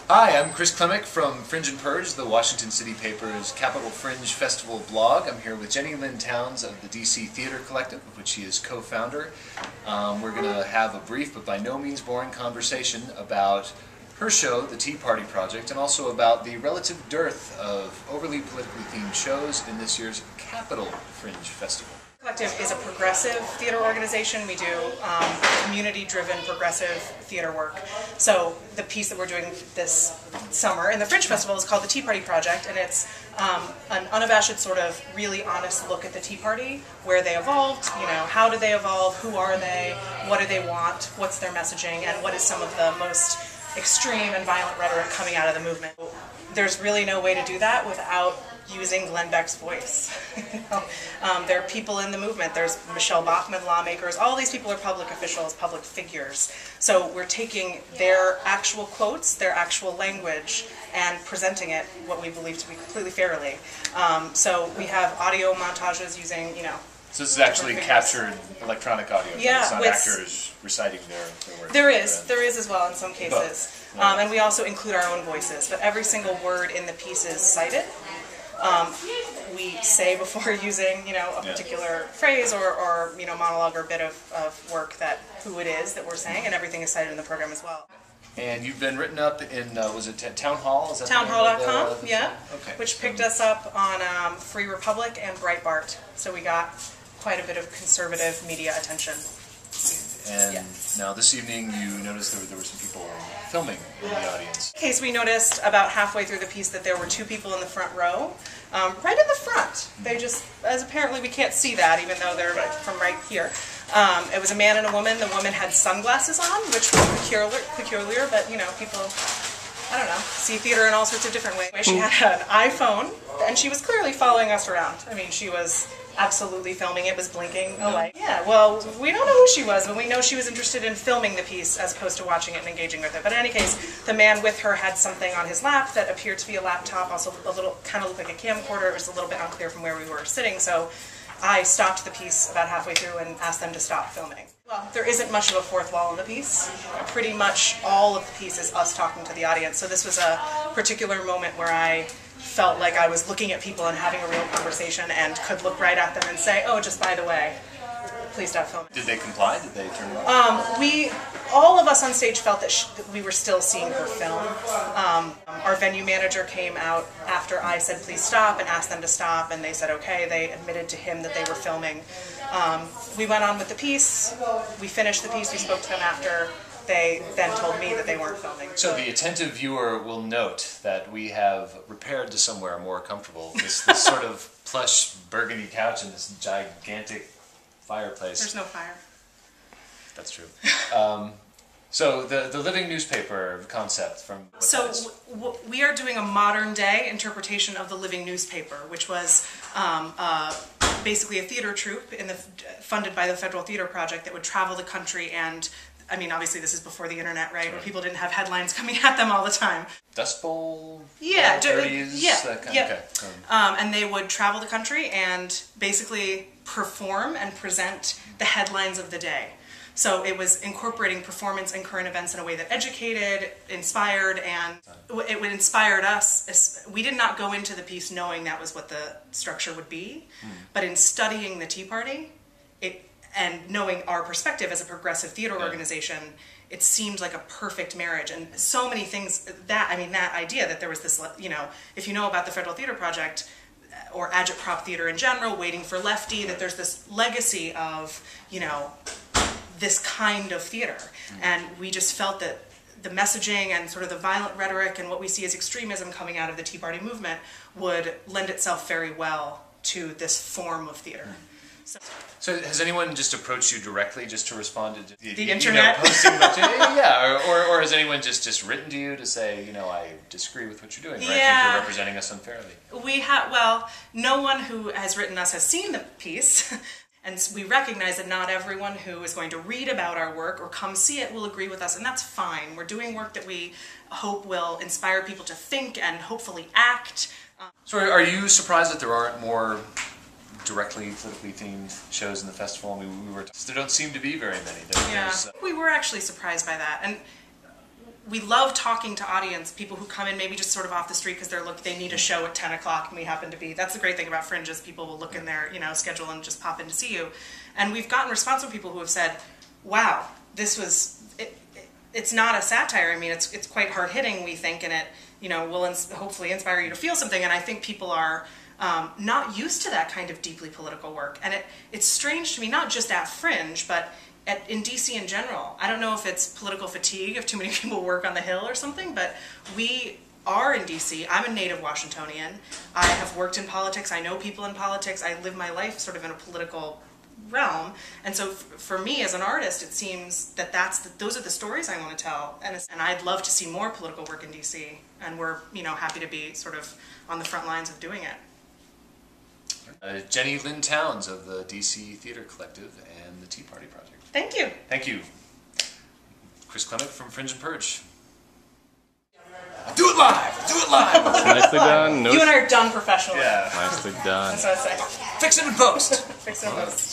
Hi, I'm Chris Klemick from Fringe and Purge, the Washington City paper's Capital Fringe Festival blog. I'm here with Jenny Lynn Towns of the DC Theater Collective, of which she is co-founder. We're going to have a brief but by no means boring conversation about her show, The Tea Party Project, and also about the relative dearth of overly politically themed shows in this year's Capital Fringe Festival. Collective is a progressive theater organization. We do community-driven progressive theater work. So the piece that we're doing this summer in the Fringe Festival is called The Tea Party Project, and it's an unabashed sort of really honest look at the Tea Party, where they evolved, how did they evolve, who are they, what do they want, what's their messaging, and what is some of the most extreme and violent rhetoric coming out of the movement. There's really no way to do that without using Glenn Beck's voice. There are people in the movement. There's Michelle Bachmann, lawmakers. All these people are public officials, public figures. So we're taking their actual quotes, their actual language, and presenting it what we believe to be completely fairly. So we have audio montages using, So this is actually captured electronic audio. Yeah, it's not actors reciting their words. There is as well in some cases. And we also include our own voices, but every single word in the piece is cited. We say before using, a particular phrase or monologue or bit of work who it is that we're saying, and everything is cited in the program as well. And you've been written up in, was it Town Hall? Is that Townhall.com, yeah, okay. Which picked us up on Free Republic and Breitbart, so we got quite a bit of conservative media attention. And now this evening you noticed there were some people filming in the audience. In case we noticed about halfway through the piece that there were two people in the front row, right in the front. They just, as apparently we can't see that even though they're from right here. It was a man and a woman. The woman had sunglasses on, which was peculiar, but people, I don't know, see theater in all sorts of different ways. She had an iPhone, and she was clearly following us around. I mean, she was absolutely filming. It was blinking away. Yeah, well, we don't know who she was, but we know she was interested in filming the piece as opposed to watching it and engaging with it. But in any case, the man with her had something on his lap that appeared to be a laptop, also a little, kind of looked like a camcorder. It was a little bit unclear from where we were sitting, so I stopped the piece about halfway through and asked them to stop filming. Well, there isn't much of a fourth wall in the piece. Pretty much all of the piece is us talking to the audience, so this was a particular moment where I felt like I was looking at people and having a real conversation and could look right at them and say, oh, just by the way, please stop filming. Did they comply? Did they turn it off? All of us on stage felt that we were still seeing her film. Our venue manager came out after I said please stop and asked them to stop, and they said okay. They admitted to him that they were filming. We went on with the piece. We finished the piece. We spoke to them after. They then told me that they weren't filming. So the attentive viewer will note that we have repaired to somewhere more comfortable. This sort of plush burgundy couch and this gigantic fireplace. There's no fire. That's true. So the living newspaper concept from... So we are doing a modern day interpretation of the living newspaper, which was basically a theater troupe funded by the Federal Theater Project that would travel the country and... I mean, obviously this is before the internet, right? Where people didn't have headlines coming at them all the time. Dust Bowl? Yeah. 30s? Yeah. Okay. And they would travel the country and basically perform and present the headlines of the day. So it was incorporating performance and current events in a way that educated, inspired, and it inspired us. We did not go into the piece knowing that was what the structure would be, but in studying the Tea Party, and knowing our perspective as a progressive theater organization, it seemed like a perfect marriage. And so many things, that idea that there was this, if you know about the Federal Theater Project, or agitprop theater in general, Waiting for Lefty, that there's this legacy of, this kind of theater. And we just felt that the messaging and sort of the violent rhetoric and what we see as extremism coming out of the Tea Party movement would lend itself very well to this form of theater. So has anyone just approached you directly just to respond to the internet? Posting about yeah, or has anyone just written to you to say, I disagree with what you're doing, or I think you're representing us unfairly? Well, no one who has written us has seen the piece, and we recognize that not everyone who is going to read about our work or come see it will agree with us, and that's fine. We're doing work that we hope will inspire people to think and hopefully act. So are you surprised that there aren't more directly politically themed shows in the festival? I mean, there don't seem to be very many. We were actually surprised by that, and we love talking to audience, people who come in maybe just sort of off the street because they need a show at 10 o'clock and we happen to be. That's the great thing about Fringe is people will look in their schedule and just pop in to see you. And we've gotten response from people who have said, wow, this was, it's not a satire. I mean, it's quite hard-hitting, we think, and it will hopefully inspire you to feel something. And I think people are not used to that kind of deeply political work. And it's strange to me, not just at Fringe, but in DC in general. I don't know if it's political fatigue, if too many people work on the Hill or something, but we are in DC. I'm a native Washingtonian. I have worked in politics. I know people in politics. I live my life sort of in a political realm. And so for me as an artist, it seems that those are the stories I want to tell. And I'd love to see more political work in DC. And we're happy to be sort of on the front lines of doing it. Jenny Lynn Towns of the DC Theater Collective and the Tea Party Project. Thank you. Thank you. Chris Clement from Fringe and Purge. Do it live! Do it live! Nicely done. You and I are done professionally. Yeah. Nicely done. That's what I say. Fix it in post. Fix it in post.